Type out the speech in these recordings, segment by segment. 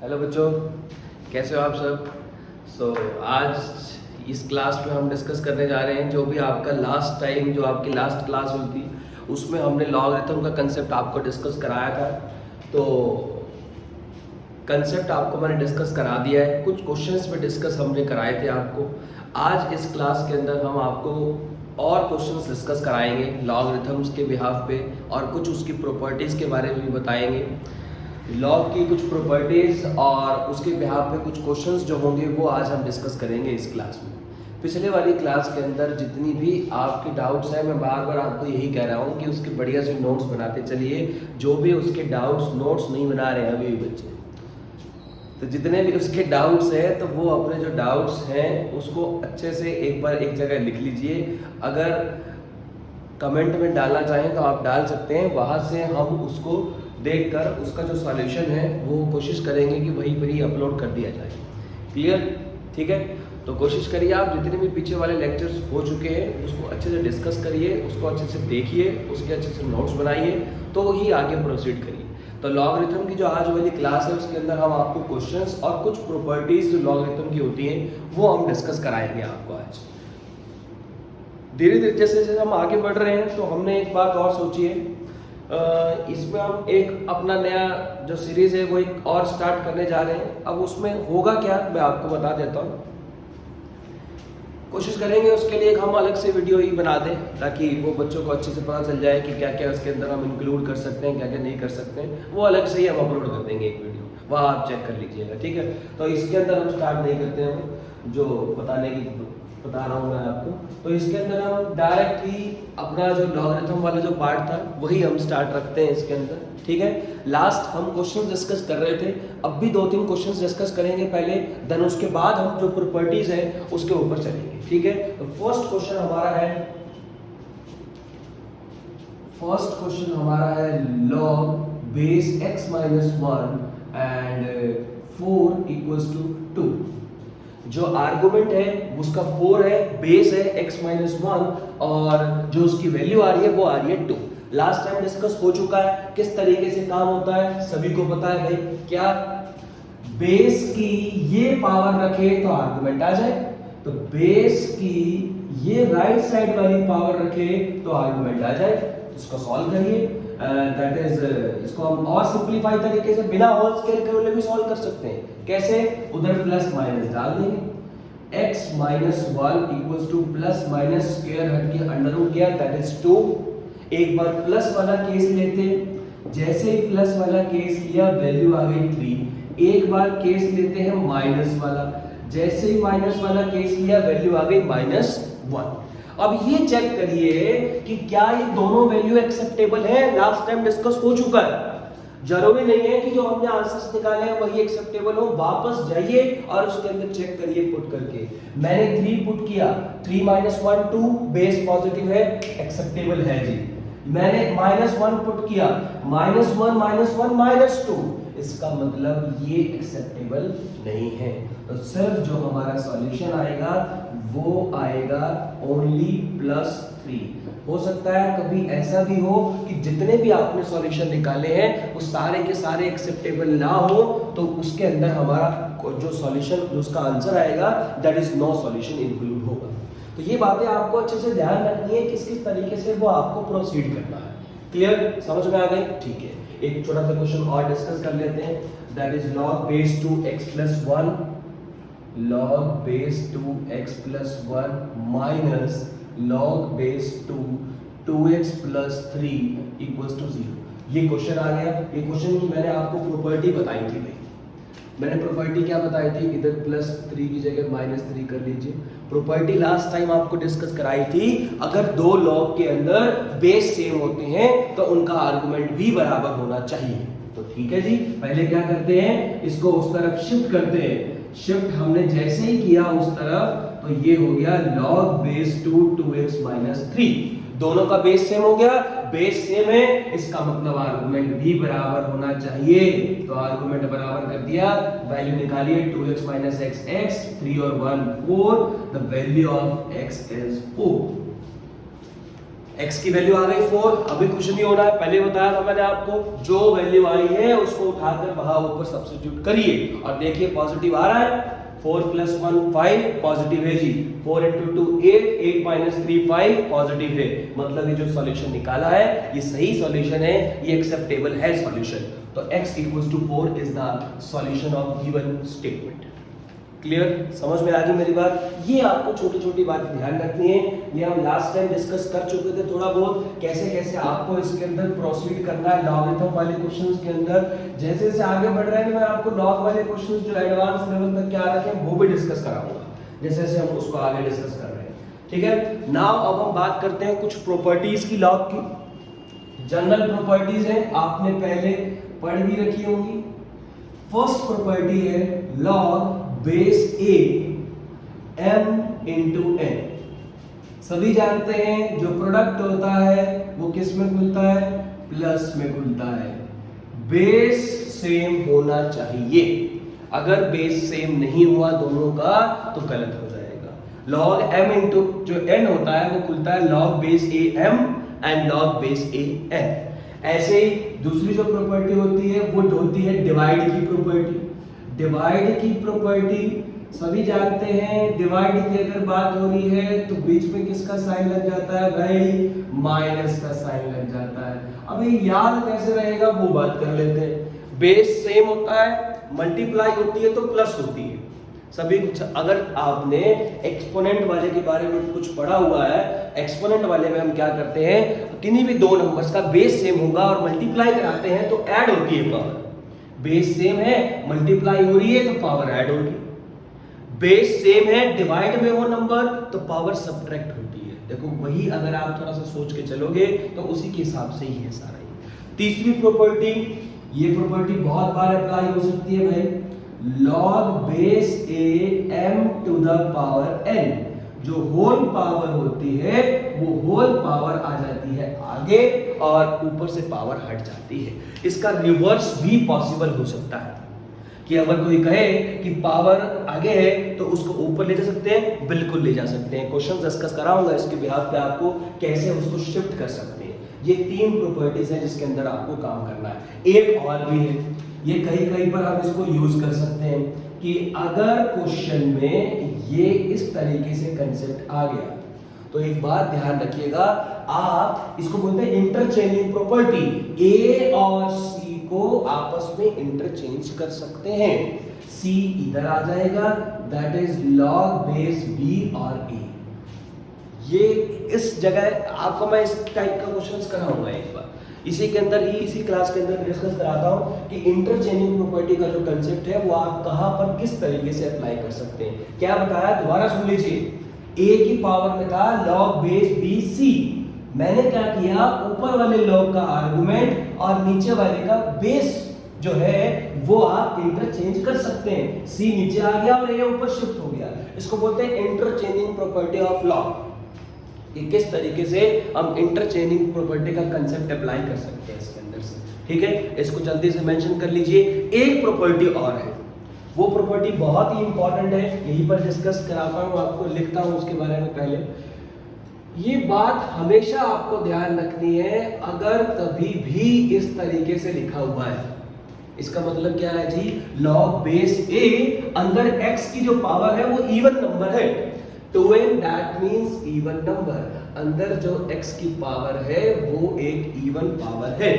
Hello बच्चों, कैसे हो आप सब। आज इस क्लास में हम डिस्कस करने जा रहे हैं जो भी आपका लास्ट टाइम जो आपकी लास्ट क्लास हुई थी उसमें हमने लॉगरिथम का कंसेप्ट आपको डिस्कस कराया था। तो कंसेप्ट आपको मैंने डिस्कस करा दिया है, कुछ क्वेश्चंस पे डिस्कस हमने कराए थे आपको। आज इस क्लास के अंदर हम आपको और क्वेश्चंस डिस्कस कराएंगे लॉगरिथम्स के बिहाफ पे, और कुछ उसकी प्रॉपर्टीज़ के बारे में भी बताएंगे। लॉग की कुछ प्रॉपर्टीज़ और उसके बिहाफ पे कुछ क्वेश्चंस जो होंगे वो आज हम डिस्कस करेंगे इस क्लास में। पिछले वाली क्लास के अंदर जितनी भी आपके डाउट्स हैं, मैं बार बार आपको यही कह रहा हूँ कि उसके बढ़िया से नोट्स बनाते चलिए। जो भी उसके डाउट्स नोट्स नहीं बना रहे हैं अभी भी बच्चे, तो जितने भी उसके डाउट्स हैं तो वो अपने जो डाउट्स हैं उसको अच्छे से एक बार एक जगह लिख लीजिए। अगर कमेंट में डालना चाहें तो आप डाल सकते हैं, वहाँ से हम उसको देखकर उसका जो सॉल्यूशन है वो कोशिश करेंगे कि वहीं पर ही अपलोड कर दिया जाए। क्लियर? ठीक है, तो कोशिश करिए आप जितने भी पीछे वाले लेक्चर्स हो चुके हैं उसको अच्छे से डिस्कस करिए, उसको अच्छे से देखिए, उसके अच्छे से नोट्स बनाइए, तो ही आगे प्रोसीड करिए। तो लॉगरिथम की जो आज वाली क्लास है उसके अंदर हम आपको क्वेश्चंस और कुछ प्रॉपर्टीज जो लॉगरिथम की होती हैं वो हम डिस्कस कराएंगे आपको आज। धीरे धीरे जैसे जैसे हम आगे बढ़ रहे हैं तो हमने एक बात और सोची है, इसमें हम एक अपना नया जो सीरीज है वो एक और स्टार्ट करने जा रहे हैं। अब उसमें होगा क्या मैं आपको बता देता हूँ। कोशिश करेंगे उसके लिए एक हम अलग से वीडियो ही बना दें ताकि वो बच्चों को अच्छे से पता चल जाए कि क्या क्या उसके अंदर हम इंक्लूड कर सकते हैं, क्या क्या नहीं कर सकते हैं। वो अलग से ही हम अपलोड कर देंगे एक वीडियो, वहाँ आप चेक कर लीजिएगा। ठीक है, तो इसके अंदर हम स्टार्ट नहीं करते हैं जो बताने की बता रहा हूँ मैं आपको। तो इसके अंदर हम डायरेक्ट ही अपना जो लॉगरिथम वाला जो पार्ट था वही हम स्टार्ट रखते हैं इसके अंदर। ठीक है, लास्ट हम क्वेश्चन डिस्कस कर रहे थे, अब भी 2-3 क्वेश्चन डिस्कस करेंगे पहले, देन उसके बाद हम जो प्रॉपर्टीज है उसके ऊपर चलेंगे। ठीक है, तो फर्स्ट क्वेश्चन हमारा है log base x minus 1 and 4 equals to 2। जो आर्गुमेंट है उसका 4 है, बेस है x माइनस 1 और जो उसकी वैल्यू आ रही है वो आ रही है 2। लास्ट टाइम डिस्कस हो चुका है किस तरीके से काम होता है, सभी को पता है भाई। क्या बेस की ये पावर रखे तो आर्गुमेंट आ जाए, तो बेस की ये राइट साइड वाली पावर रखे तो आर्गुमेंट आ जाए। इसको सॉल्व करिए, दैट इज इसको हम और सिंपलीफाई तरीके से बिना होल स्क्वायर के भी सॉल्व कर सकते हैं। कैसे? उधर प्लस माइनस डाल देंगे, x minus 1 equals two plus minus square हट के अंडर रूट किया दैट इज 2। एक बार प्लस वाला केस लेते, जैसे ही प्लस वाला केस लिया वैल्यू आ गई 3। एक बार केस लेते हैं माइनस वाला, जैसे ही माइनस वाला केस लिया वैल्यू आ गई -1। अब ये चेक करिए कि क्या ये दोनों वैल्यू एक्सेप्टेबल है। लास्ट टाइम डिस्कस हो चुका है, जरूरी नहीं है कि जो हमने आंसर्स निकाले हैं वही एक्सेप्टेबल हो। वापस जाइए और उसके अंदर चेक करिए पुट करके। मैंने 3 पुट किया, 3 माइनस 1 2, बेस पॉजिटिव है, एक्सेप्टेबल है जी। मैंने -1 पुट किया, -1 -1 -2, इसका मतलब ये एक्सेप्टेबल नहीं है। तो सिर्फ जो हमारा सॉल्यूशन आएगा वो आएगा ओनली +3। हो सकता है कभी ऐसा भी हो कि जितने भी आपने सॉल्यूशन निकाले हैं वो सारे के सारे एक्सेप्टेबल ना हो, तो उसके अंदर हमारा जो सॉल्यूशन जो उसका आंसर आएगा that is no solution include होगा। तो ये बातें आपको अच्छे से ध्यान रखनी है किस किस तरीके से वो आपको प्रोसीड करना है। क्लियर? समझ में आ गई? ठीक है, एक छोटा सा क्वेश्चन और डिस्कस कर लेते हैं, that is log base 2x plus 1 log base 2x plus 1 minus log base 2x plus 3 equals to 0। ये क्वेश्चन आ गया। ये क्वेश्चन की मैंने आपको प्रॉपर्टी बताई थी भाई। मैंने प्रॉपर्टी क्या बताई थी? इधर +3 की जगह -3 कर लीजिए। प्रॉपर्टी लास्ट टाइम आपको डिस्कस कराई थी, अगर दो लॉग के अंदर बेस सेम होते हैं तो उनका आर्गुमेंट भी बराबर होना चाहिए। तो ठीक है जी, पहले क्या करते हैं, इसको उस तरफ शिफ्ट करते हैं। शिफ्ट हमने जैसे ही किया उस तरफ तो ये हो गया log base 2x minus 3। दोनों का बेस सेम हो गया, बेस सेम है, इसका मतलब आर्गुमेंट भी बराबर होना चाहिए। तो आर्गुमेंट बराबर कर दिया, वैल्यू निकालिए 2x minus x, 3 और 1 4, the value of x is 4। x की वैल्यू आ गई 4, अभी कुछ नहीं होना है, पहले बताया था मैंने आपको, जो वैल्यू आई है उसको उठाकर वहां ऊपर सब्स्टिट्यूट करिए और देखिए पॉजिटिव आ रहा है। 4 + 1 5 पॉजिटिव है जी, 4 × 2 8, 8 - 3 5 पॉजिटिव है, मतलब ये जो सॉल्यूशन निकाला है ये सही सॉल्यूशन है, ये एक्सेप्टेबल है सॉल्यूशन। तो x = 4 is the solution of given statement. Clear, समझ में आ गई मेरी बात? ये आपको छोटी छोटी बातें ध्यान रखनी है, ये हम लास्ट टाइम डिस्कस कर चुके थे थोड़ा बहुत, कैसे कैसे आपको इसके अंदर प्रोसीड करना है लॉगरिथम वाले क्वेश्चंस के अंदर। जैसे जैसे आगे बढ़ रहे हैं मैं आपको लॉग वाले क्वेश्चंस जो एडवांस लेवल तक क्या रखे हैं वो भी डिस्कस कराऊंगा, जैसे जैसे हम उसको आगे डिस्कस कर रहे हैं। ठीक है, नाउ अब हम बात करते हैं कुछ प्रॉपर्टीज की लॉग की। जनरल प्रॉपर्टीज है, आपने पहले पढ़ भी रखी होंगी। फर्स्ट प्रॉपर्टी है log base a m × n। सभी जानते हैं जो प्रोडक्ट होता है वो किस में खुलता है? प्लस में खुलता है। बेस सेम होना चाहिए, अगर बेस सेम नहीं हुआ दोनों का तो गलत हो जाएगा। लॉग m × जो n होता है वो खुलता है log base a m and log base a n। ऐसे ही दूसरी जो प्रॉपर्टी होती है वो होती है डिवाइड की प्रॉपर्टी। डिवाइड की प्रॉपर्टी सभी जानते हैं, डिवाइड की अगर बात हो रही है तो बीच में किसका साइन लग जाता है भाई? माइनस का साइन लग जाता है। अब ये याद कैसे रहेगा वो बात कर लेते हैं। बेस सेम होता है, मल्टीप्लाई होती है तो प्लस होती है। सभी कुछ, अगर आपने एक्सपोनेंट वाले के बारे में कुछ पढ़ा हुआ है, एक्सपोनेंट वाले में हम क्या करते हैं, किन्हीं भी दो नंबर्स का बेस सेम होगा और मल्टीप्लाई कराते हैं तो ऐड होती है पावर। बेस सेम है, मल्टीप्लाई हो रही है तो पावर ऐड होगी। बेस सेम है, डिवाइड में हो नंबर तो पावर सब्ट्रैक्ट होती है। देखो वही अगर आप थोड़ा सा सोच के चलोगे तो उसी के हिसाब से ही है सारा ही। तीसरी प्रॉपर्टी, ये प्रॉपर्टी बहुत बार अप्लाई हो सकती है भाई, log base a m to the power n। जो होल पावर होती है वो होल पावर आ जाती है आगे और ऊपर से पावर हट जाती है। इसका रिवर्स भी पॉसिबल हो सकता है कि अगर कोई कहे कि पावर आगे है तो उसको ऊपर ले जा सकते हैं, बिल्कुल ले जा सकते हैं। क्वेश्चन डिस्कस कराऊंगा इसके बिहाफ पे आपको कैसे उसको शिफ्ट कर सकते हैं। ये 3 प्रॉपर्टीज है जिसके अंदर आपको काम करना है। एक और भी है, ये कहीं कहीं पर हम इसको यूज कर सकते हैं कि अगर क्वेश्चन में ये इस तरीके से कंसेप्ट आ गया तो एक बात ध्यान रखिएगा, आप इसको बोलते हैं इंटरचेंजिंग प्रॉपर्टी। ए और सी को आपस में इंटरचेंज कर सकते हैं। सी इधर आ जाएगा, that is log base b और ए। ये इस जगह आपको मैं इस टाइप का क्वेश्चंस कराऊंगा एक बार, इसी के अंदर ही, इसी क्लास के अंदर डिस्कस कराता हूं कि इंटरचेंजिंग प्रॉपर्टी का जो कंसेप्ट है वो आप कहां पर किस तरीके से अप्लाई कर सकते हैं। क्या बताया, दोबारा सुन लीजिए। a की पावर में था log बेस बी सी, मैंने क्या किया, ऊपर वाले log का आर्गुमेंट और नीचे वाले का बेस जो है वो आप इंटरचेंज कर सकते हैं। c नीचे आ गया और a ऊपर शिफ्ट हो गया, इसको बोलते हैं इंटरचेंजिंग प्रॉपर्टी ऑफ लॉग। ये किस तरीके से हम इंटरचेंजिंग प्रॉपर्टी का कंसेप्ट अप्लाई कर सकते हैं इसके अंदर से। ठीक है, इसको जल्दी से मेंशन कर लीजिए। एक प्रॉपर्टी और है, वो प्रॉपर्टी बहुत ही इंपॉर्टेंट है, यहीं पर डिस्कस कराता हूं आपको, लिखता हूं उसके बारे में। पहले ये बात हमेशा आपको ध्यान रखनी है, अगर कभी भी इस तरीके से लिखा हुआ है, इसका मतलब क्या है जी, log बेस a अंदर x की जो पावर है वो इवन नंबर है, 2n that means even number. अंदर जो x की पावर है वो एक इवन पावर है।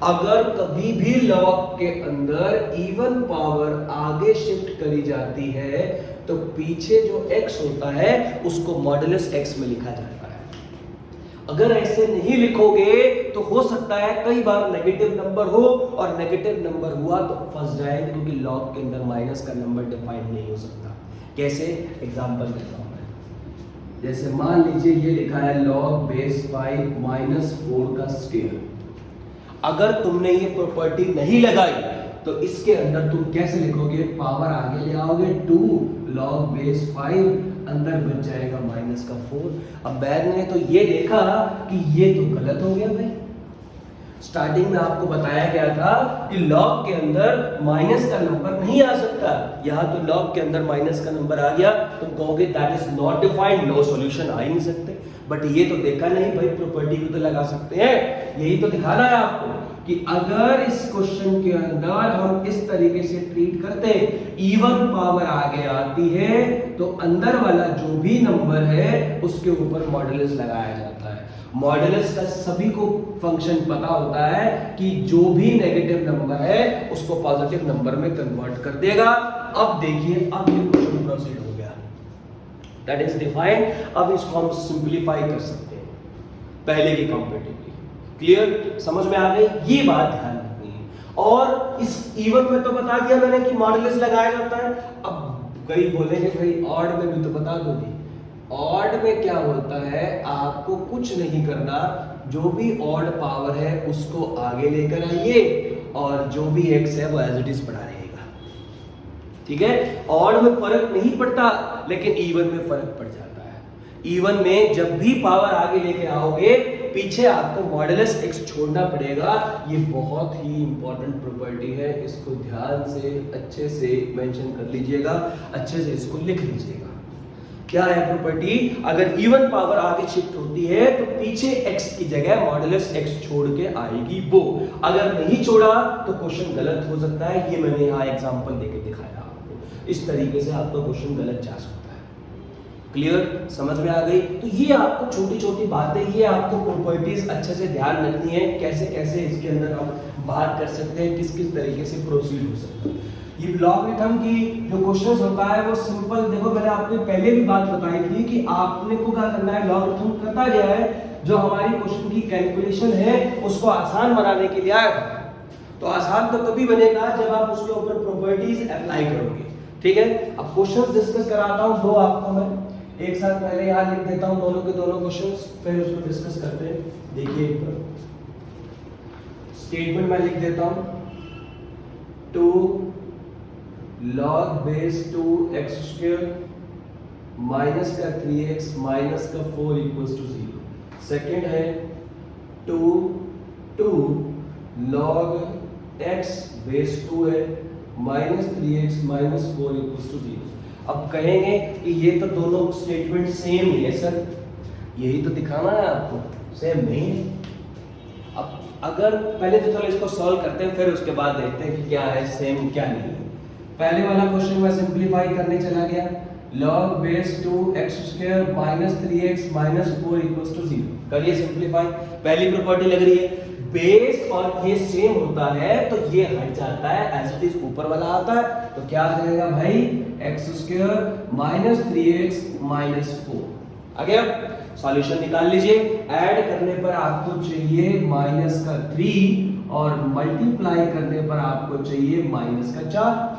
अगर कभी भी लॉग के अंदर इवन पावर आगे शिफ्ट करी जाती है तो पीछे जो x होता है उसको मॉडुलस x में लिखा जाता है। अगर ऐसे नहीं लिखोगे तो हो सकता है कई बार नेगेटिव नंबर हो, और नेगेटिव नंबर हुआ तो फंस जाएंगे, क्योंकि लॉग के अंदर माइनस का नंबर डिफाइन नहीं हो सकता। कैसे, एग्जांपल देता हूं मैं। जैसे मान लीजिए ये लिखा है log बेस 5 माइनस 4 का स्क्वायर। अगर तुमने ये प्रॉपर्टी नहीं लगाई तो इसके अंदर तुम कैसे लिखोगे, पावर आगे ले आओगे 2 log बेस 5, अंदर बच जाएगा माइनस का 4। अब मैंने तो ये देखा कि ये तो गलत हो गया भाई। स्टार्टिंग में आपको बताया गया था कि log के अंदर माइनस का नंबर नहीं आ सकता, यहां तो log के अंदर माइनस का नंबर आ गया, तुम कहोगे that is not defined, no solution आ ही नहीं सकते। बट ये तो देखा नहीं भाई, प्रॉपर्टी भी तो लगा सकते हैं, यही तो दिखाना है आपको कि अगर इस क्वेश्चन के अंदर हम इस तरीके से ट्रीट करते, इवन पावर आगे आती है तो अंदर वाला जो भी नंबर है उसके ऊपर मॉडुलस लगाया जाता है। मॉडुलस का सभी को फंक्शन पता होता है कि जो भी नेगेटिव नंबर है उसको पॉजिटिव नंबर में कन्वर्ट कर देगा। अब देखिए, अब ये क्वेश्चन प्रोसीड हो गया, दैट इज डिफाइंड। अब इसको हम सिंपलीफाई कर सकते हैं पहले की कंपैरेटिवली। क्लियर, समझ में आ गई? ये बात ध्यान रखनी है। और इस इवन में तो बता दिया मैंने कि मॉडुलस लगाया जाता है। अब कई बोलेंगे भाई ऑड में भी तो बता दो दी। ऑड में क्या होता है, आपको कुछ नहीं करना, जो भी ऑड पावर है उसको आगे लेकर आइए और जो भी एक्स है वो एज इट इज पड़ा रहेगा। ठीक है, ऑड में फर्क नहीं पड़ता लेकिन इवन में फर्क पड़ जाता है। इवन में जब भी पावर आगे लेके आओगे पीछे आपको मॉडुलस एक्स छोड़ना पड़ेगा। ये बहुत ही इंपॉर्टेंट प्रॉपर्टी है, इसको ध्यान से अच्छे से मेंशन कर लीजिएगा, अच्छे से इसको लिख लीजिएगा। क्या है प्रॉपर्टी, अगर इवन पावर आगे शिफ्ट होती है तो पीछे x की जगह मॉडुलस x छोड़ के आएगी वो। अगर नहीं छोड़ा तो क्वेश्चन गलत हो सकता है। ये मैंने यहाँ एग्जांपल देके दिखाया आपको, इस तरीके से आपका क्वेश्चन गलत जा सकता है। क्लियर, समझ में आ गई? तो ये आपको छोटी छोटी बातें, ये आपको प्रॉपर्टीज अच्छे से ध्यान रखनी है, कैसे कैसे इसके अंदर हम बात कर सकते हैं, किस किस तरीके से प्रोसीड हो सकता है। ये लॉगरिथम की जो क्वेश्चंस होता है वो सिंपल, देखो मैंने आपको पहले भी बात बताई थी कि आपने को क्या करना है, लॉगरिथम करता गया है, जो हमारी क्वेश्चन की कैलकुलेशन है उसको आसान बनाने के लिए आया था। तो आसान तो तभी बनेगा जब आप उसके ऊपर प्रॉपर्टीज अप्लाई करोगे। ठीक है, अब क्वेश्चंस डिस्कस कराता हूं दो आपको मैं, एक साथ पहले यहाँ लिख देता हूं दोनों के दोनों क्वेश्चंस, फिर उसको डिस्कस करते हैं। देखिए स्टेटमेंट मैं लिख देता हूं, 2 log base 2x square minus का 3x माइनस का 4 इक्वल्स टू 0। सेकेंड है 2 log x बेस 2 है minus 3x minus 4 equals to 0। अब कहेंगे कि ये तो दोनों स्टेटमेंट सेम ही है सर, यही तो दिखाना है आपको, सेम नहीं है। अब अगर पहले तो चलो इसको सॉल्व करते हैं, फिर उसके बाद देखते हैं कि क्या है सेम क्या नहीं है। पहले वाला क्वेश्चन मैं सिंपलीफाई करने चला गया, log base 2x square minus 3x minus 4 equals to 0। करिए सिंपलीफाई। पहली प्रॉपर्टी लग रही है, बेस और ये सेम होता है तो ये हट जाता है, एज इट इज ऊपर वाला आता है, तो क्या आ जाएगा भाई, x square minus 3x minus 4। आ गया, सॉल्यूशन निकाल लीजिए। ऐड करने पर आपको चाहिए माइनस का 3 और मल्टीप्लाई करने पर आपको चाहिए माइनस का 4।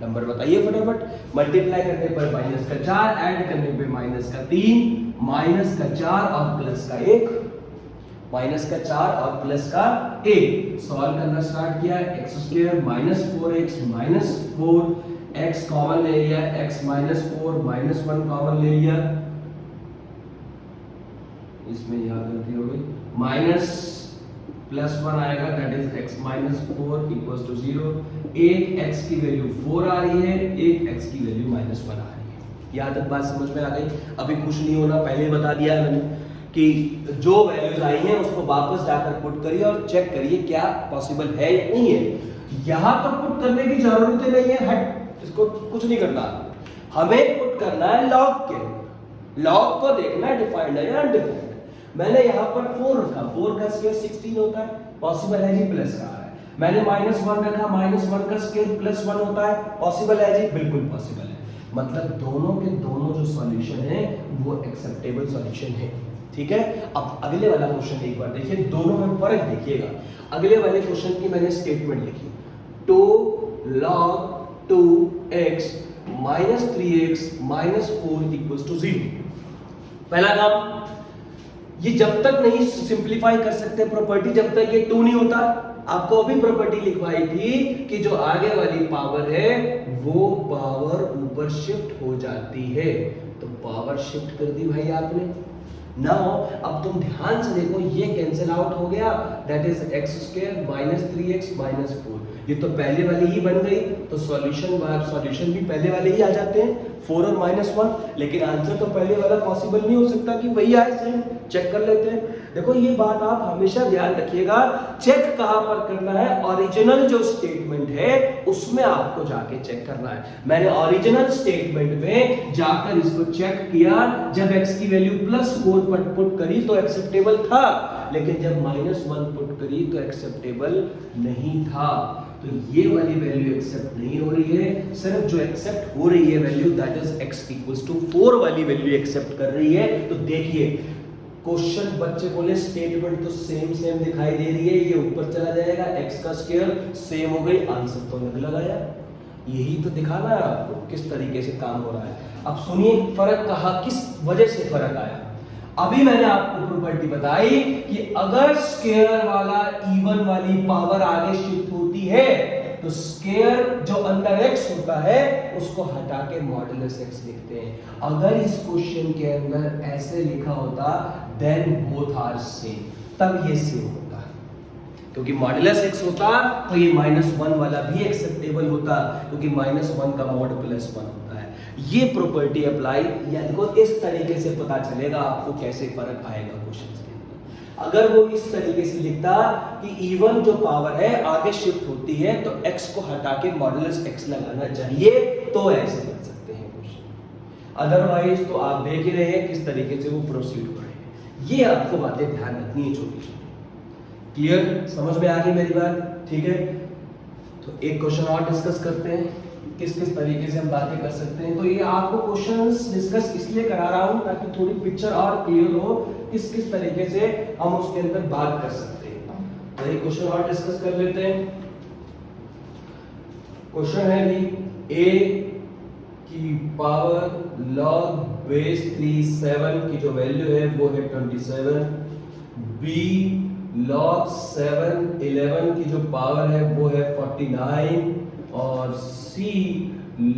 नंबर बताइए फटाफट। मल्टीप्लाई करने पर माइनस का 4, ऐड करने पे माइनस का 3, माइनस का 4 और प्लस का 1, माइनस का 4 और प्लस का 1। सॉल्व करना स्टार्ट किया, x square minus 4x minus 4, x common ले लिया, x माइनस 4 माइनस 1 कॉमन ले लिया, इसमें यहां गलती हो गई, माइनस प्लस 1 आएगा, that is x minus 4 equals to 0। एक x की वैल्यू 4 आ रही है, एक x की वैल्यू माइनस 1 आ रही है। यहां तक बात समझ में आ गई? अभी कुछ नहीं होना, पहले बता दिया है मैंने कि जो वैल्यूज आई हैं उसको वापस जाकर पुट करिए और चेक करिए क्या पॉसिबल है या नहीं है। यहां तो पुट करने की जरूरत ही नहीं है, हट, इसको कुछ नहीं करना, हमें पुट करना है लॉग के। लॉग को देखना है डिफाइंड है या अनडिफाइंड। मैंने यहाँ पर 4 रखा, 4 का स्क्वायर 16 होता है, पॉसिबल है जी, प्लस का है। मैंने माइनस 1 रखा, माइनस 1 का स्क्वायर प्लस 1 होता है, पॉसिबल है जी, बिल्कुल पॉसिबल है। मतलब दोनों के दोनों जो सॉल्यूशन है वो एक्सेप्टेबल सॉल्यूशन है। ठीक है, अब अगले वाला क्वेश्चन एक बार देखिए, दोनों में फर्क देखिएगा। अगले वाले क्वेश्चन की मैंने स्टेटमेंट लिखी, 2 log 2x minus 3x minus 4 equals to 0। पहला काम, ये जब तक नहीं सिंपलीफाई कर सकते प्रॉपर्टी, जब तक ये 2 नहीं होता। आपको अभी प्रॉपर्टी लिखवाई थी कि जो आगे वाली पावर है वो पावर ऊपर शिफ्ट हो जाती है, तो पावर शिफ्ट कर दी भाई आपने, नाउ अब तुम ध्यान से देखो, ये कैंसिल आउट हो गया, that is x square minus 3x minus 4, ये तो पहले वाली ही बन गई, तो सॉल्यूशन भी पहले वाले ही आ जाते हैं 4 और -1, लेकिन आंसर तो पहले वाला पॉसिबल नहीं हो सकता कि वही आए सेम। चेक कर लेते हैं। देखो ये बात आप हमेशा ध्यान रखिएगा, चेक कहां पर करना है, ओरिजिनल जो स्टेटमेंट है उसमें आपको जाके चेक करना है। मैंने ओरिजिनल स्टेटमेंट में जाकर इसको चेक किया, जब x की वैल्यू +4 पर पुट करी तो एक्सेप्टेबल था, लेकिन जब -1 पुट करी तो एक्सेप्टेबल नहीं था। तो ये वाली वैल्यू एक्सेप्ट नहीं हो रही है, सिर्फ जो एक्सेप्ट हो रही है वैल्यू दैट इज x = 4 वाली वैल्यू एक्सेप्ट कर रही है। तो देखिए क्वेश्चन बच्चे बोले स्टेटमेंट तो सेम दिखाई दे रही है, ये ऊपर चला जाएगा, x का स्क्वायर सेम हो गई, आंसर तो अलग लगाया। यही तो दिखाना है आपको किस तरीके से काम हो रहा है। अब सुनिए फर्क कहा, किस वजह से फर्क आया। अभी मैंने आपको प्रॉपर्टी बताई कि अगर स्क्वायर वाला इवन वाली पावर आगे शिफ्ट होती है तो स्क्वायर जो अंदर x होता है उसको हटा के मॉडुलस x लिखते हैं। अगर इस क्वेश्चन के अंदर ऐसे लिखा होता देन बोथ आर सेम, तब ये सेम होता, क्योंकि मॉडुलस x होता तो ये -1 वाला भी एक्सेप्टेबल होता, क्योंकि -1 का मॉड +1 होता है। ये प्रॉपर्टी अप्लाई, या देखो इस तरीके से पता चलेगा आपको कैसे फर्क आएगा क्वेश्चन के अंदर। अगर वो इस तरीके से लिखता कि इवन जो पावर है आगे शिफ्ट होती है तो x को हटा के मॉडुलस x लगाना चाहिए, तो ऐसे बन सकते हैं क्वेश्चन। अदरवाइज तो आप देख ही रहे हैं किस तरीके से वो प्रोसीड कर रहे हैं। ये आपको बातें ध्यान रखनी है छोटी छोटी। क्लियर, समझ में आ गई मेरी बात? ठीक है, तो एक क्वेश्चन और डिस्कस करते हैं, किस किस तरीके से हम बातें कर सकते हैं। तो ये आपको क्वेश्चंस डिस्कस इसलिए करा रहा हूं ताकि थोड़ी पिक्चर और क्लियर हो किस किस तरीके से हम उसके अंदर बात कर सकते हैं। तो एक क्वेश्चन और डिस्कस कर लेते हैं। क्वेश्चन है कि a की पावर log बेस 37 की जो वैल्यू है वो है 27, b log 7 11 की जो पावर है वो है 49, और c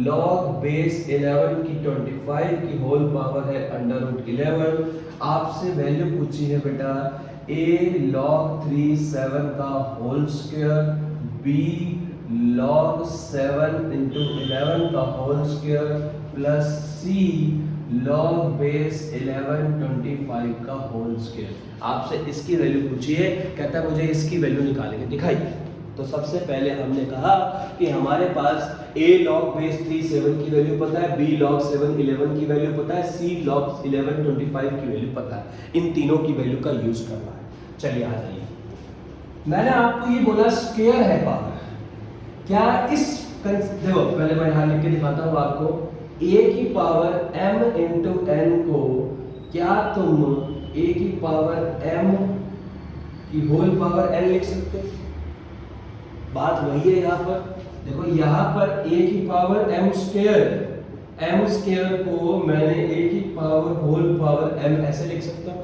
log बेस 11 की 25 की होल पावर है √11। आपसे वैल्यू पूछी है बेटा a log 37 का होल स्क्वायर, b log 7 × 11 का whole square plus c log base 11 25 का होल स्क्वायर। आपसे इसकी वैल्यू पूछी है, कहता है मुझे इसकी वैल्यू निकालेंगे, दिखाइए। तो सबसे पहले हमने कहा कि हमारे पास a log बेस 37 की वैल्यू पता है, b log 7 11 की वैल्यू पता है, c log 11 25 की वैल्यू पता है। इन तीनों की वैल्यू का यूज करना है। चलिए आ जाइए। मैंने आपको ये बोला स्क्वायर है पावर, क्या इस देखो पहले मैं यहां लिख के दिखाता हूं आपको। a की पावर m × n को क्या तुम a की पावर m की होल पावर n लिख सकते हो? बात वही है यहाँ पर। देखो यहाँ पर a की पावर m स्क्वायर को मैंने a की पावर होल पावर m ऐसे लिख सकता हूँ,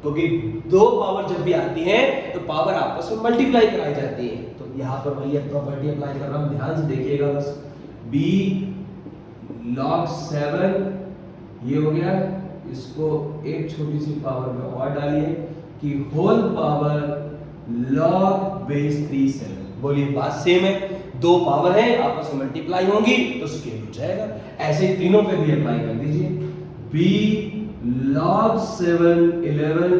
क्योंकि दो पावर जब भी आती हैं तो पावर आपस में मल्टीप्लाई कराई जाती है। तो यहाँ पर वही प्रॉपर्टी अप्लाई कर रहा हूँ, ध्यान से देखिएगा बस। b log 7 ये हो गया, इसको एक छोटी सी पावर में और डालिए कि होल पावर log बेस 37। बोलिए बात सेम है, दो पावर है आपस में मल्टीप्लाई होंगी तो स्केल हो जाएगा। ऐसे ही तीनों पे भी अप्लाई कर दीजिए। b log 7 11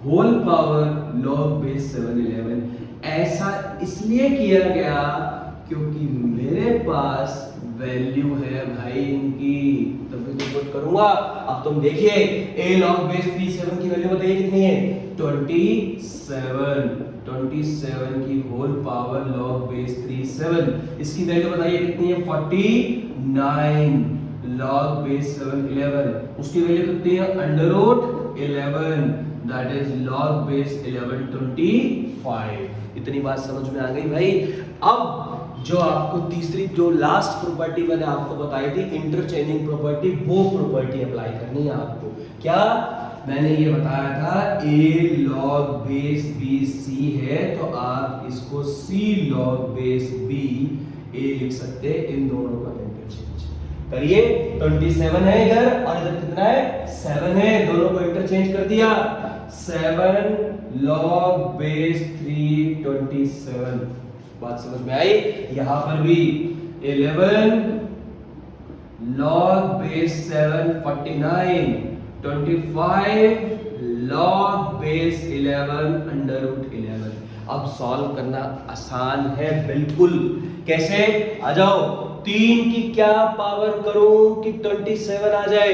whole power log base 7 11। ऐसा इसलिए किया गया क्योंकि मेरे पास वैल्यू है भाई इनकी, तभी तो पुट करूंगा। अब तुम देखिए a log बेस 37 की वैल्यू बताइए कितनी है? 27 की होल पावर log बेस 37। इसकी वैल्यू बताइए कितनी है? 49 log बेस 7 11। उसकी वैल्यू कितनी है? √11 दैट इज log बेस 11 25। इतनी बात समझ में आ गई भाई। अब जो आपको तीसरी जो लास्ट प्रॉपर्टी मैंने आपको बताई थी इंटरचेंजिंग प्रॉपर्टी, वो प्रॉपर्टी अप्लाई करनी है आपको। क्या मैंने ये बताया था a log base b c है तो आप इसको c log base b a लिख सकते हैं। इन दोनों का इंटरचेंज करिए। 27 है इधर और इधर कितना है 7 है, दोनों को इंटरचेंज कर दिया। 7 log base 3 27, बात समझ में आई। यहां पर भी 11 log base 7 49, 25 log base 11 under root 11। अब सॉल्व करना आसान है बिल्कुल। कैसे? आ जाओ, 3 की क्या पावर करूं कि 27 आ जाए?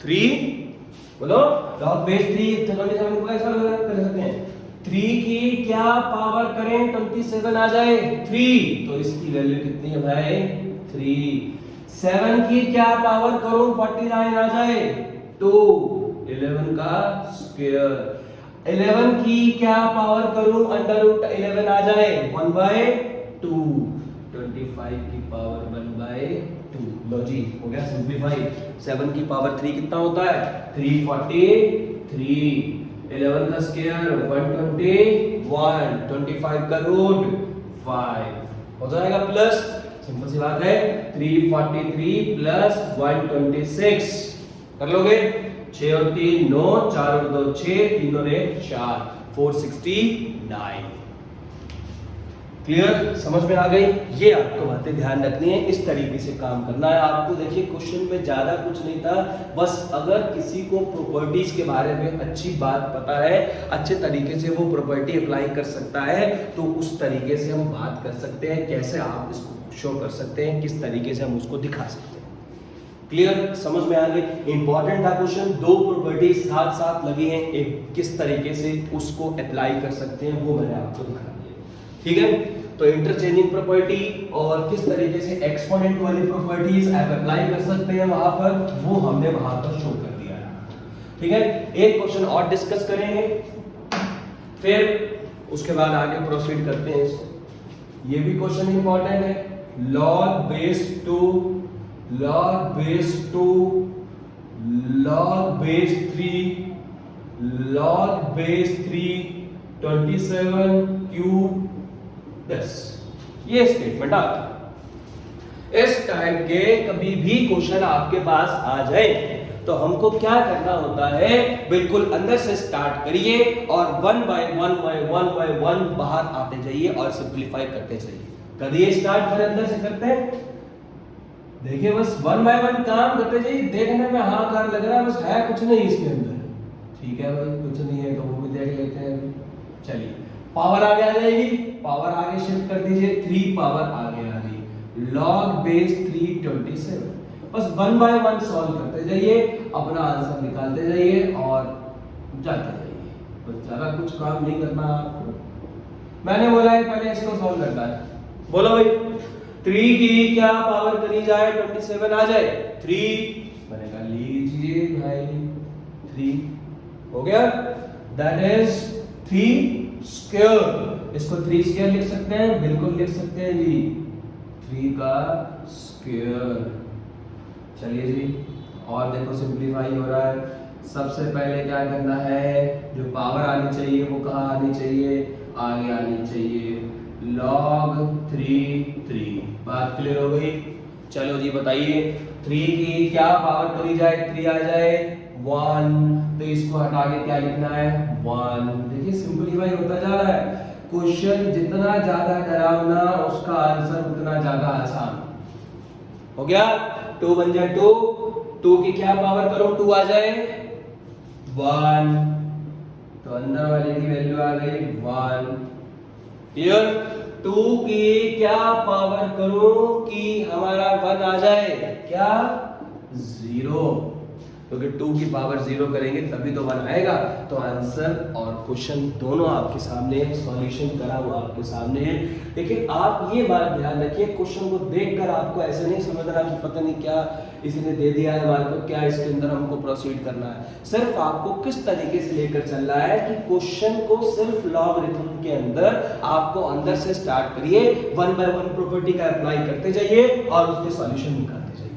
3 बोलो, log base 3 27 को कैसा कर सकते हैं? 3 की क्या पावर करें 27 आ जाए? 3, तो इसकी वैल्यू कितनी है भाई? 3। 7 की क्या पावर करूं 49 आ जाए? 2। 11 का स्क्वायर। 11 की क्या पावर करूं अंडर रूट 11 आ जाए? 1/2। 25 की पावर 1/2। लो जी, हो गया सिंपलीफाई। 7 की पावर 3 कितना होता है? 343। 11 का स्क्वायर 121, 25 का रूट 5 हो जाएगा प्लस। सिंपल सी बात है, 343 प्लस 126 कर लोगे? 6 और 3 9, 4 और 2 6, तीनों ने 4, 469। क्लियर? समझ में आ गई? ये आपको बातें ध्यान रखनी है, इस तरीके से काम करना है आपको। देखिए क्वेश्चन में ज्यादा कुछ नहीं था, बस अगर किसी को प्रॉपर्टीज के बारे में अच्छी बात पता है, अच्छे तरीके से वो प्रॉपर्टी अप्लाई कर सकता है, तो उस तरीके से हम बात कर सकते हैं कैसे आप इसको शो कर सकते हैं, किस तरीके से हम उसको दिखा सकते हैं। क्लियर? समझ में आ गई? इंपॉर्टेंट था क्वेश्चन, 2 प्रॉपर्टीज साथ साथ लगी हैं, एक किस तरीके से उसको अप्लाई कर सकते हैं वो मैंने आपको दिखा दिया। ठीक है, तो इंटरचेंजिंग प्रॉपर्टी और किस तरीके से एक्सपोनेंट वाली प्रॉपर्टीज आप अप्लाई कर सकते हैं वहां पर, वो हमने वहां पर शो कर दिया है। ठीक है, एक क्वेश्चन और डिस्कस करेंगे, फिर उसके बाद आगे प्रोसीड करते हैं इसको। ये भी क्वेश्चन इंपॉर्टेंट है। log base 2 log base 2 log base 3 log base 3 27 cube 10। ये स्टेटमेंट आता है। इस टाइप के कभी भी क्वेश्चन आपके पास आ जाए तो हमको क्या करना होता है, बिल्कुल अंदर से स्टार्ट करिए और 1 बाय 1 बाहर आते जाइए और सिंपलीफाई करते जाइए। करिए स्टार्ट, फिर अंदर से करते हैं। देखिए बस 1 बाय 1 काम करते जाइए, देखने में हाहाकार लग रहा है, बस है कुछ नहीं इसके अंदर। ठीक है भाई, कुछ नहीं है तो वो भी देख लेते हैं अभी। चलिए, पावर आगे आ जाएगी, पावर आगे शिफ्ट कर दीजिए, 3 पावर आगे आ गई। log base 327, बस 1 बाय 1 सॉल्व करते जाइए, अपना आंसर निकालते जाइए और जाते जाइए। बस ज्यादा कुछ काम नहीं करना आपको। मैंने बोला है पहले इसको सॉल्व करना है। बोलो भाई, 3 की क्या पावर करी जाए 27 आ जाए? 3, मैंने कहा लीजिए भाई 3 हो गया, दैट इज 3 स्क्वायर। इसको 3 स्क्वायर लिख सकते हैं, बिल्कुल लिख सकते हैं जी, 3 का स्क्वायर। चलिए जी, और देखो सिंपलीफाई हो रहा है। सबसे पहले क्या करना है, जो पावर आनी चाहिए वो कहाँ आनी चाहिए? आगे आनी चाहिए। log 3 बात क्लियर हो गई? चलो जी बताइए, 3 की क्या पावर करी जाए 3 आ जाए? 1, तो इसको हटा के क्या लिखना है? 1। देखिए सिंपलीफाई होता जा रहा है। क्वेश्चन जितना ज्यादा डरावना उसका आंसर उतना ज्यादा आसान। हो गया? 2 बन जाए 2 की क्या पावर करो 2 आ जाए? 1, तो अंदर वाले की वैल्यू आ गई 1। क्लियर? 2 की क्या पावर करो कि हमारा 1 आ जाए? क्या? 0, क्योंकि 2 की पावर 0 करेंगे तभी तो 1 आएगा। तो आंसर और क्वेश्चन दोनों आपके सामने है, सॉल्यूशन करा हुआ आपके सामने है। देखिए आप ये बात ध्यान रखिए, क्वेश्चन को देखकर आपको ऐसे नहीं समझना कि पता नहीं क्या इसने दे दिया है हमारे को, क्या इसके अंदर हमको प्रोसीड करना है। सिर्फ आपको किस तरीके से लेकर चल रहा है कि क्वेश्चन को सिर्फ लॉगरिथम के अंदर आपको अंदर से स्टार्ट करिए, 1 बाय 1 प्रॉपर्टी का अप्लाई करते जाइए और उसके सॉल्यूशन निकालते जाइए।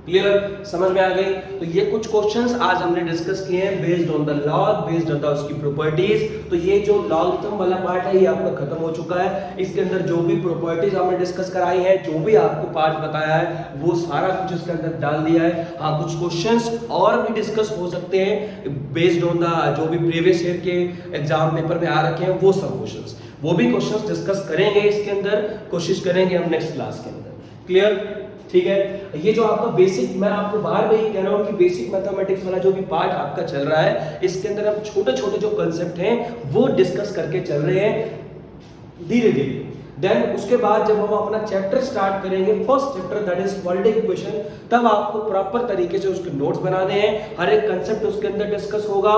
क्लियर, समझ में आ गई। तो ये कुछ क्वेश्चंस आज हमने डिस्कस किए हैं based on the log, based on the उसकी प्रॉपर्टीज। तो ये जो लॉगरिथम वाला पार्ट है ये आपका खत्म हो चुका है। इसके अंदर जो भी प्रॉपर्टीज हमने डिस्कस कराई है, जो भी आपको पार्ट बताया है, वो सारा कुछ इसके अंदर डाल दिया है। हाँ, कुछ क्वेश्चंस और भी डिस्कस हो सकते हैं बेस्ड ऑन द जो भी प्रीवियस ईयर के एग्जाम पेपर में आ रखे हैं, वो सब क्वेश्चंस, वो भी क्वेश्चंस डिस्कस करेंगे इसके अंदर, कोशिश करेंगे हम नेक्स्ट क्लास के अंदर। क्लियर, ठीक है। ये जो आपका बेसिक, मैं आपको बार बार ये कह रहा हूं कि बेसिक मैथमेटिक्स वाला जो भी पार्ट आपका चल रहा है, इसके अंदर हम छोटे छोटे जो कंसेप्ट हैं वो डिस्कस करके चल रहे हैं धीरे धीरे। देन उसके बाद जब हम अपना चैप्टर स्टार्ट करेंगे, first chapter that is quadratic equation, तब आपको प्रॉपर तरीके से उसके नोट्स बनाने हैं, हर एक कंसेप्ट उसके अंदर डिस्कस होगा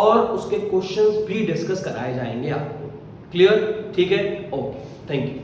और उसके क्वेश्चंस भी डिस्कस कराए जाएंगे आपको। क्लियर, ठीक है, ओके, थैंक यू।